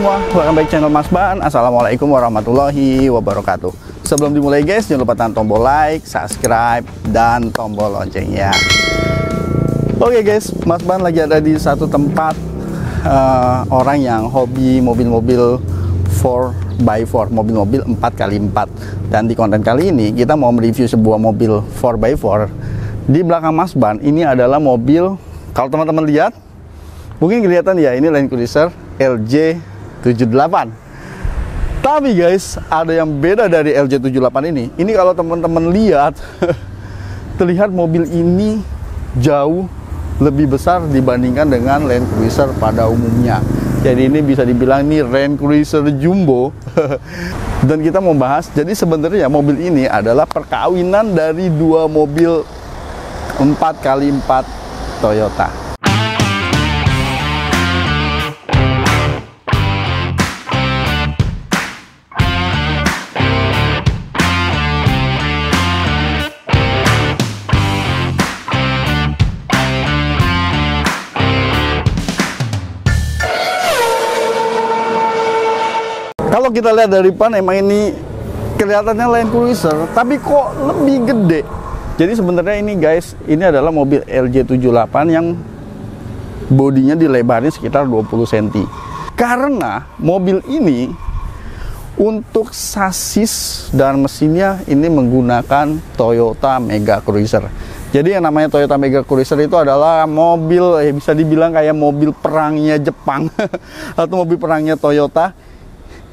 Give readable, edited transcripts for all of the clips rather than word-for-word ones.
semua, welcome back channel Mas Ban. Assalamualaikum warahmatullahi wabarakatuh. Sebelum dimulai guys, jangan lupa tekan tombol like, subscribe, dan tombol loncengnya. Oke guys, Mas Ban lagi ada di satu tempat orang yang hobi mobil-mobil 4x4, mobil-mobil 4x4. Dan di konten kali ini kita mau mereview sebuah mobil 4x4. Di belakang Mas Ban ini adalah mobil, kalau teman-teman lihat mungkin kelihatan ya, ini Land Cruiser LJ78. Tapi guys, ada yang beda dari LJ78 ini. Ini kalau teman-teman lihat terlihat mobil ini jauh lebih besar dibandingkan dengan Land Cruiser pada umumnya. Jadi ini bisa dibilang ini Land Cruiser Jumbo. Dan kita mau bahas, jadi sebenarnya mobil ini adalah perkawinan dari dua mobil 4x4 Toyota. Kalau kita lihat dari depan, emang ini kelihatannya Land Cruiser, tapi kok lebih gede. Jadi sebenarnya ini guys, ini adalah mobil LJ78 yang bodinya dilebarin sekitar 20 cm. Karena mobil ini untuk sasis dan mesinnya ini menggunakan Toyota Mega Cruiser. Jadi yang namanya Toyota Mega Cruiser itu adalah mobil, bisa dibilang kayak mobil perangnya Jepang atau mobil perangnya Toyota.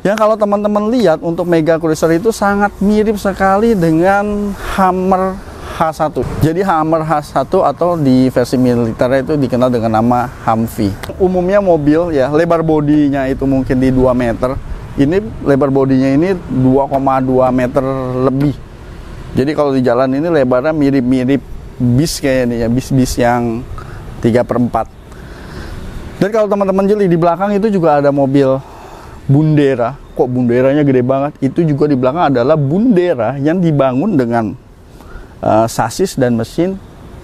Ya, kalau teman-teman lihat untuk Mega Cruiser itu sangat mirip sekali dengan Hummer H1. Jadi Hummer H1 atau di versi militer itu dikenal dengan nama Humvee. Umumnya mobil ya lebar bodinya itu mungkin di 2 meter. Ini lebar bodinya ini 2,2 meter lebih. Jadi kalau di jalan ini lebarnya mirip-mirip bis kayaknya ya, bis-bis yang 3/4. Dan kalau teman-teman jeli di belakang itu juga ada mobil Bundera. Kok bunderanya gede banget? Itu juga di belakang adalah Bundera yang dibangun dengan sasis dan mesin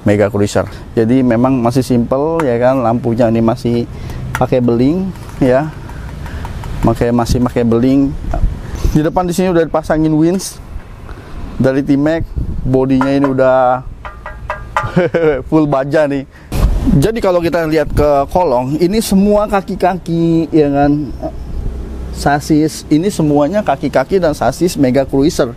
Mega Cruiser. Jadi memang masih simple ya kan, lampunya ini masih pakai beling ya. Masih pakai beling. Di depan di sini udah dipasangin winch dari T-Max. Bodinya ini udah full baja nih. Jadi kalau kita lihat ke kolong, ini semua kaki-kaki ya kan, sasis ini semuanya kaki-kaki dan sasis Mega Cruiser,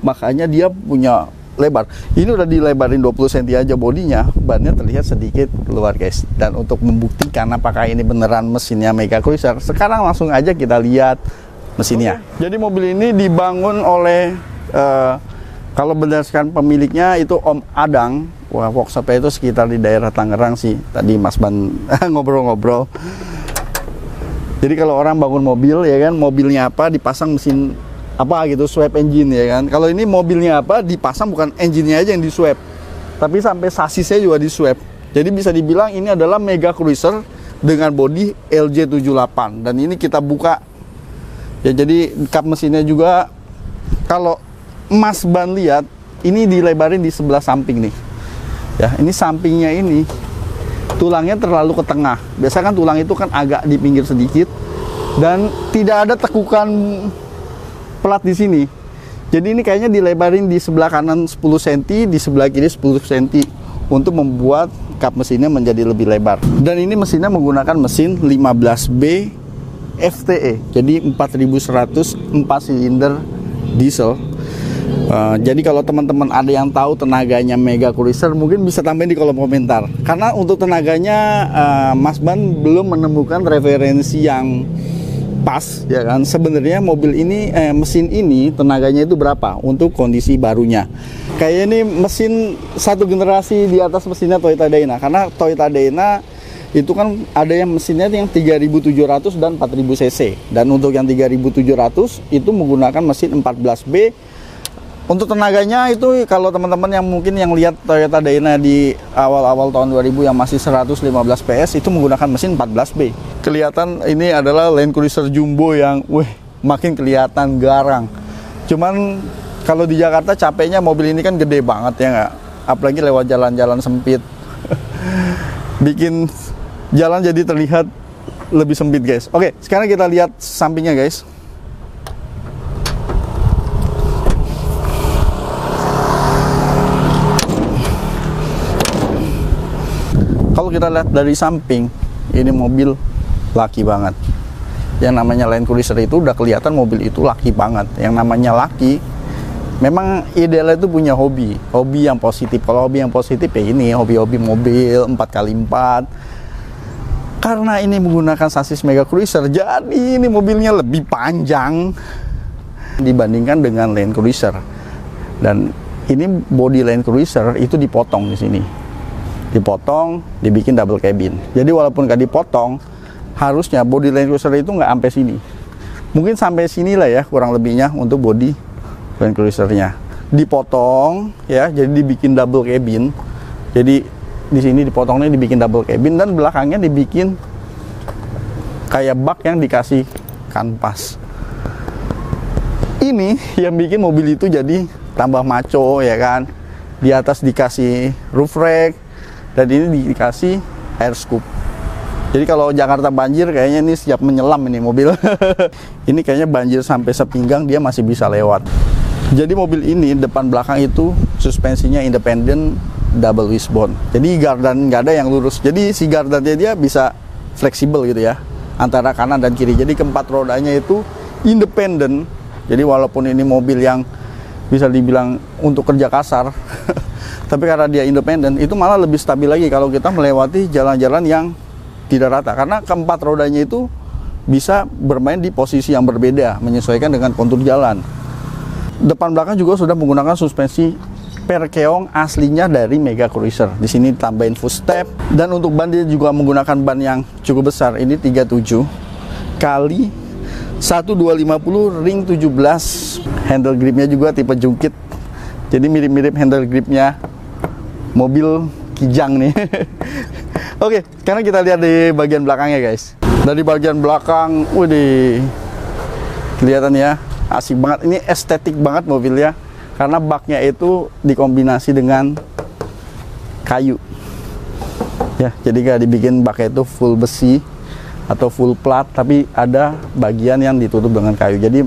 makanya dia punya lebar. Ini udah dilebarin 20 cm aja bodinya, bannya terlihat sedikit keluar guys. Dan untuk membuktikan apakah ini beneran mesinnya Mega Cruiser, sekarang langsung aja kita lihat mesinnya. Jadi mobil ini dibangun oleh kalau berdasarkan pemiliknya itu Om Adang. Wah, workshopnya itu sekitar di daerah Tangerang sih, tadi Mas Ban ngobrol-ngobrol. Jadi kalau orang bangun mobil ya kan, mobilnya apa dipasang mesin apa gitu, swap engine ya kan. Kalau ini mobilnya apa dipasang bukan engine-nya aja yang diswap, tapi sampai sasisnya juga diswap. Jadi bisa dibilang ini adalah Mega Cruiser dengan bodi LJ78. Dan ini kita buka ya, jadi kap mesinnya juga kalau Mas Ban lihat ini dilebarin di sebelah samping nih. Ya, ini sampingnya ini tulangnya terlalu ke tengah. Biasanya kan tulang itu kan agak di pinggir sedikit dan tidak ada tekukan plat di sini. Jadi ini kayaknya dilebarin di sebelah kanan 10 cm, di sebelah kiri 10 cm untuk membuat kap mesinnya menjadi lebih lebar. Dan ini mesinnya menggunakan mesin 15B FTE. Jadi 4100 4 silinder diesel. Jadi kalau teman-teman ada yang tahu tenaganya Mega Cruiser, mungkin bisa tambahin di kolom komentar. Karena untuk tenaganya Mas Ban belum menemukan referensi yang pas ya kan. Sebenarnya mobil ini mesin ini tenaganya itu berapa untuk kondisi barunya. Kayak ini mesin satu generasi di atas mesinnya Toyota Dyna. Karena Toyota Dyna itu kan ada yang mesinnya yang 3700 dan 4000 cc. Dan untuk yang 3700 itu menggunakan mesin 14B. Untuk tenaganya itu kalau teman-teman yang mungkin yang lihat Toyota Dyna di awal-awal tahun 2000 yang masih 115 PS itu menggunakan mesin 14B. Kelihatan ini adalah Land Cruiser Jumbo yang makin kelihatan garang. Cuman kalau di Jakarta capeknya mobil ini kan gede banget ya nggak? Apalagi lewat jalan-jalan sempit. Bikin jalan jadi terlihat lebih sempit guys. Oke, sekarang kita lihat sampingnya guys. Kalau kita lihat dari samping, ini mobil laki banget. Yang namanya Land Cruiser itu udah kelihatan mobil itu laki banget. Yang namanya laki, memang idealnya itu punya hobi yang positif. Kalau hobi yang positif ya ini hobi-hobi mobil 4x4. Karena ini menggunakan sasis Mega Cruiser, jadi ini mobilnya lebih panjang dibandingkan dengan Land Cruiser. Dan ini body Land Cruiser itu dipotong di sini. Dipotong, dibikin double cabin. Jadi walaupun nggak dipotong, harusnya body Land Cruiser itu nggak sampai sini. Mungkin sampai sini lah ya kurang lebihnya untuk body Land Cruisernya. Dipotong ya, jadi dibikin double cabin. Jadi di sini dipotongnya dibikin double cabin dan belakangnya dibikin kayak bak yang dikasih kanvas. Ini yang bikin mobil itu jadi tambah maco ya kan. Di atas dikasih roof rack. Dan ini dikasih air scoop. Jadi kalau Jakarta banjir kayaknya ini siap menyelam ini mobil. Ini kayaknya banjir sampai sepinggang dia masih bisa lewat. Jadi mobil ini depan belakang itu suspensinya independen double wishbone. Jadi gardan nggak ada yang lurus. Jadi si gardannya dia bisa fleksibel gitu ya antara kanan dan kiri. Jadi keempat rodanya itu independen. Jadi walaupun ini mobil yang bisa dibilang untuk kerja kasar, tapi karena dia independen itu malah lebih stabil lagi kalau kita melewati jalan-jalan yang tidak rata, karena keempat rodanya itu bisa bermain di posisi yang berbeda menyesuaikan dengan kontur jalan. Depan belakang juga sudah menggunakan suspensi perkeong aslinya dari Mega Cruiser. Di sini tambahin footstep, dan untuk ban dia juga menggunakan ban yang cukup besar. Ini 37 kali 1250 ring 17. Handle gripnya juga tipe jungkit. Jadi mirip-mirip handle gripnya mobil Kijang nih. Oke, sekarang kita lihat di bagian belakangnya guys. Dari bagian belakang, widih, kelihatan ya, asik banget. Ini estetik banget mobilnya, karena baknya itu dikombinasi dengan kayu. Ya, jadi gak dibikin baknya itu full besi atau full plat, tapi ada bagian yang ditutup dengan kayu. Jadi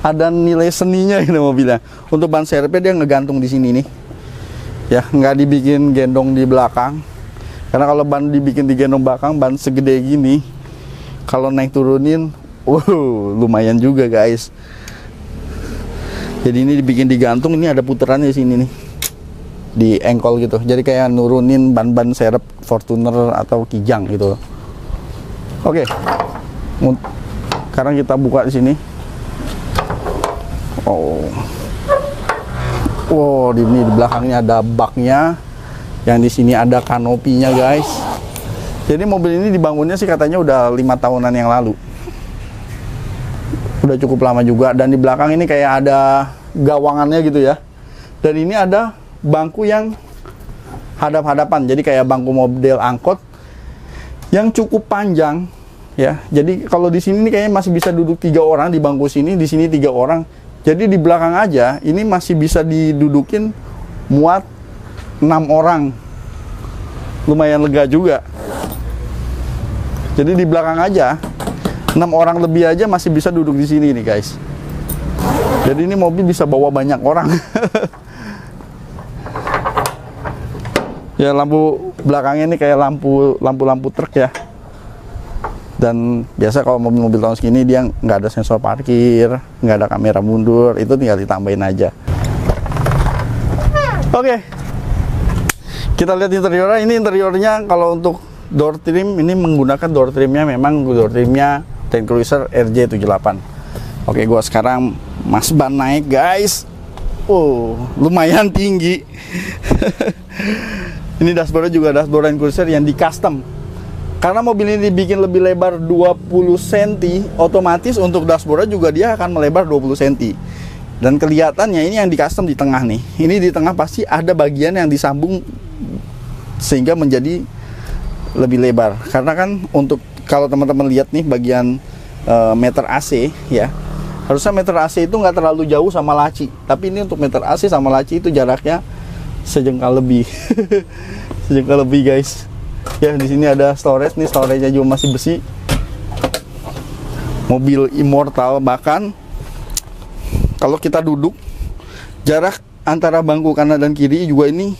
ada nilai seninya ini mobilnya. Untuk ban serepnya dia ngegantung di sini nih. Ya, nggak dibikin gendong di belakang. Karena kalau ban dibikin di gendong belakang, ban segede gini, kalau naik turunin, lumayan juga guys. Jadi ini dibikin digantung, ini ada puterannya di sini nih, di engkol gitu. Jadi kayak nurunin ban-ban serep Fortuner atau Kijang gitu. Oke, sekarang kita buka di sini. Oh, di belakangnya ada baknya, yang di sini ada kanopinya guys. Jadi mobil ini dibangunnya sih katanya udah 5 tahunan yang lalu. Udah cukup lama juga, dan di belakang ini kayak ada gawangannya gitu ya. Dan ini ada bangku yang hadap-hadapan, jadi kayak bangku model angkot yang cukup panjang ya. Jadi kalau di sini kayaknya masih bisa duduk 3 orang di bangku sini, di sini 3 orang. Jadi di belakang aja ini masih bisa didudukin muat 6 orang. Lumayan lega juga. Jadi di belakang aja 6 orang lebih aja masih bisa duduk di sini nih guys. Jadi ini mobil bisa bawa banyak orang. Ya, lampu belakangnya ini kayak lampu truk ya. Dan biasa kalau mobil-mobil tahun segini dia nggak ada sensor parkir, nggak ada kamera mundur, itu tinggal ditambahin aja. Oke, kita lihat interiornya. Ini interiornya kalau untuk door trim ini menggunakan door trimnya, memang door trimnya Land Cruiser RJ78. Oke, gua sekarang mas ban naik guys. Lumayan tinggi. Ini dashboardnya juga dashboard Land Cruiser yang di custom. Karena mobil ini dibikin lebih lebar 20 cm, otomatis untuk dashboardnya juga dia akan melebar 20 cm. Dan kelihatannya ini yang di custom di tengah nih. Ini di tengah pasti ada bagian yang disambung sehingga menjadi lebih lebar. Karena kan untuk kalau teman-teman lihat nih bagian meter AC ya, harusnya meter AC itu nggak terlalu jauh sama laci. Tapi ini untuk meter AC sama laci itu jaraknya sejengkal lebih. Sejengkal lebih guys. Ya, di sini ada storage nih, storage-nya juga masih besi. mobil immortal. Bahkan kalau kita duduk, jarak antara bangku kanan dan kiri juga ini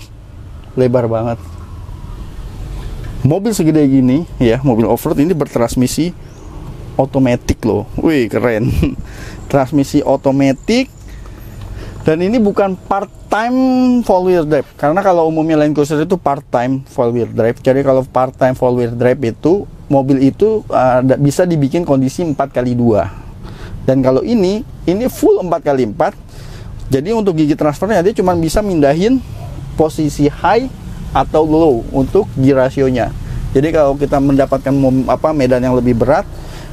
lebar banget. Mobil segede gini ya, mobil off-road ini bertransmisi otomatis loh. Wih, keren. Transmisi otomatis. Dan ini bukan part-time four-wheel drive. Karena kalau umumnya Land Cruiser itu part-time four-wheel drive. Jadi kalau part-time four-wheel drive itu, mobil itu bisa dibikin kondisi 4x2. Dan kalau ini full 4x4. Jadi untuk gigi transfernya dia cuma bisa mindahin posisi high atau low untuk gear rasionya. Jadi kalau kita mendapatkan medan yang lebih berat,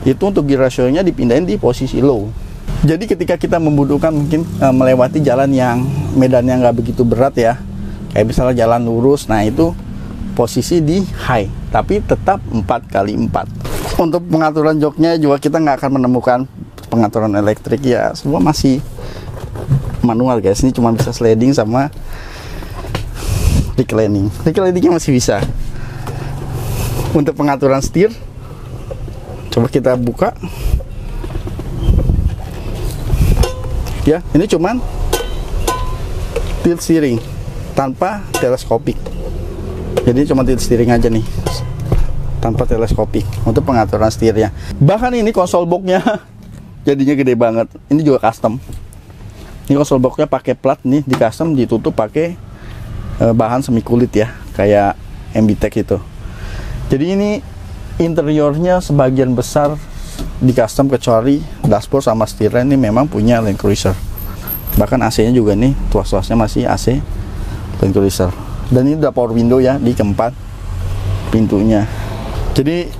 itu untuk gear rasionya dipindahin di posisi low. Jadi ketika kita membutuhkan mungkin melewati jalan yang medannya nggak begitu berat ya, kayak misalnya jalan lurus, nah itu posisi di high, tapi tetap 4x4. Untuk pengaturan joknya juga kita nggak akan menemukan pengaturan elektrik ya, semua masih manual guys. Ini cuma bisa sliding sama reclining. Recliningnya masih bisa. Untuk pengaturan setir, coba kita buka. Ya, ini cuman tilt steering tanpa teleskopik. Jadi cuma tilt steering aja nih, tanpa teleskopik untuk pengaturan setirnya. Bahkan ini konsol boxnya jadinya gede banget. Ini juga custom. Ini konsol boxnya pakai plat nih, di custom ditutup pakai bahan semi kulit ya, kayak MBTEK itu. Jadi ini interiornya sebagian besar di custom, kecuali dashboard sama setirnya ini memang punya Land Cruiser. Bahkan AC-nya juga nih, tuas-tuasnya masih AC Land Cruiser. Dan ini udah power window ya di keempat pintunya. Jadi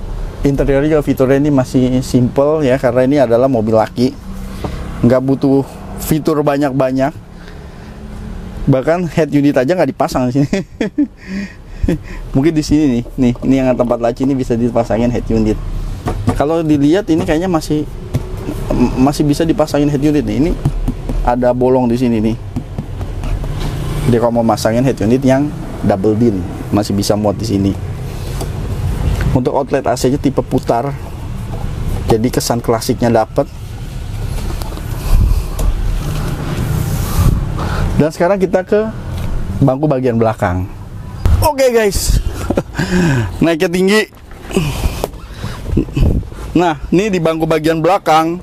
interiornya juga fiturnya ini masih simple ya, karena ini adalah mobil laki, nggak butuh fitur banyak-banyak. Bahkan head unit aja nggak dipasang di sini. Mungkin di sini nih, ini yang tempat laci ini bisa dipasangin head unit. Kalau dilihat ini kayaknya masih bisa dipasangin head unit nih. Ini ada bolong di sini nih. Jadi kalau mau masangin head unit yang double din masih bisa muat di sini. Untuk outlet AC-nya tipe putar. Jadi kesan klasiknya dapat. Dan sekarang kita ke bangku bagian belakang. Oke guys. Naiknya tinggi. Nah, ini di bangku bagian belakang.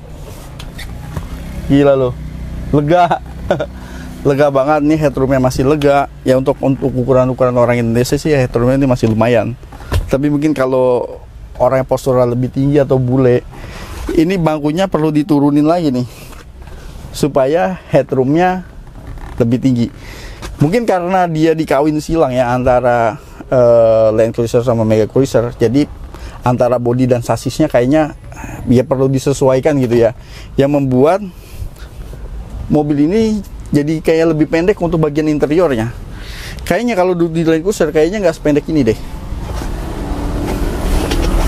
Gila loh. Lega. Lega banget nih, headroomnya masih lega. Ya untuk ukuran-ukuran orang Indonesia sih headroomnya ini masih lumayan. Tapi mungkin kalau orang yang posturnya lebih tinggi atau bule, ini bangkunya perlu diturunin lagi nih, supaya headroomnya lebih tinggi. Mungkin karena dia dikawin silang ya antara Land Cruiser sama Mega Cruiser. Jadi antara bodi dan sasisnya kayaknya ya perlu disesuaikan gitu ya, yang membuat mobil ini jadi kayak lebih pendek untuk bagian interiornya. Kayaknya kalau di Land Cruiser kayaknya nggak sependek ini deh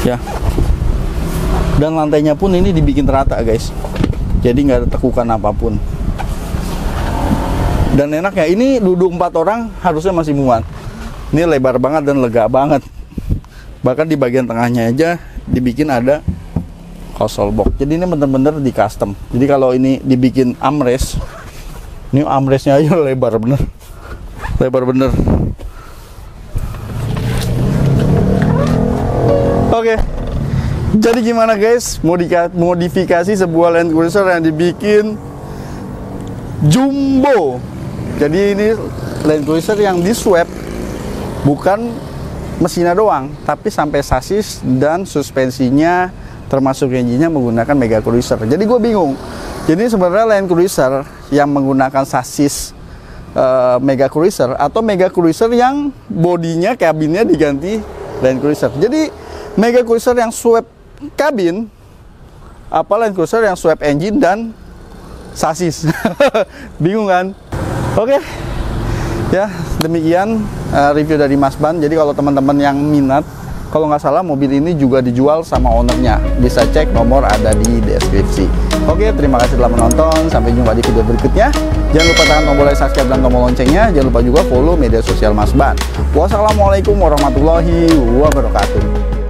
ya. Dan lantainya pun ini dibikin rata guys, jadi nggak ada tekukan apapun. Dan enak ya, ini duduk 4 orang harusnya masih muat. Ini lebar banget dan lega banget. Bahkan di bagian tengahnya aja dibikin ada console box. Jadi ini bener-bener di custom. Jadi kalau ini dibikin armrest, ini armrestnya aja lebar bener, lebar bener. Oke, jadi gimana guys modifikasi sebuah Land Cruiser yang dibikin jumbo? Jadi ini Land Cruiser yang di swap, bukan mesinnya doang, tapi sampai sasis dan suspensinya termasuk engine-nya menggunakan Mega Cruiser. Jadi gue bingung. Jadi sebenarnya Land Cruiser yang menggunakan sasis Mega Cruiser atau Mega Cruiser yang bodinya, kabinnya diganti Land Cruiser. Jadi Mega Cruiser yang swap kabin apa Land Cruiser yang swap engine dan sasis? Bingung kan? Oke. Ya, demikian review dari Mas Ban. Jadi kalau teman-teman yang minat, kalau nggak salah mobil ini juga dijual sama ownernya. Bisa cek, nomor ada di deskripsi. Oke, terima kasih telah menonton. Sampai jumpa di video berikutnya. Jangan lupa tekan tombol like, subscribe, dan tombol loncengnya. Jangan lupa juga follow media sosial Mas Ban. Wassalamualaikum warahmatullahi wabarakatuh.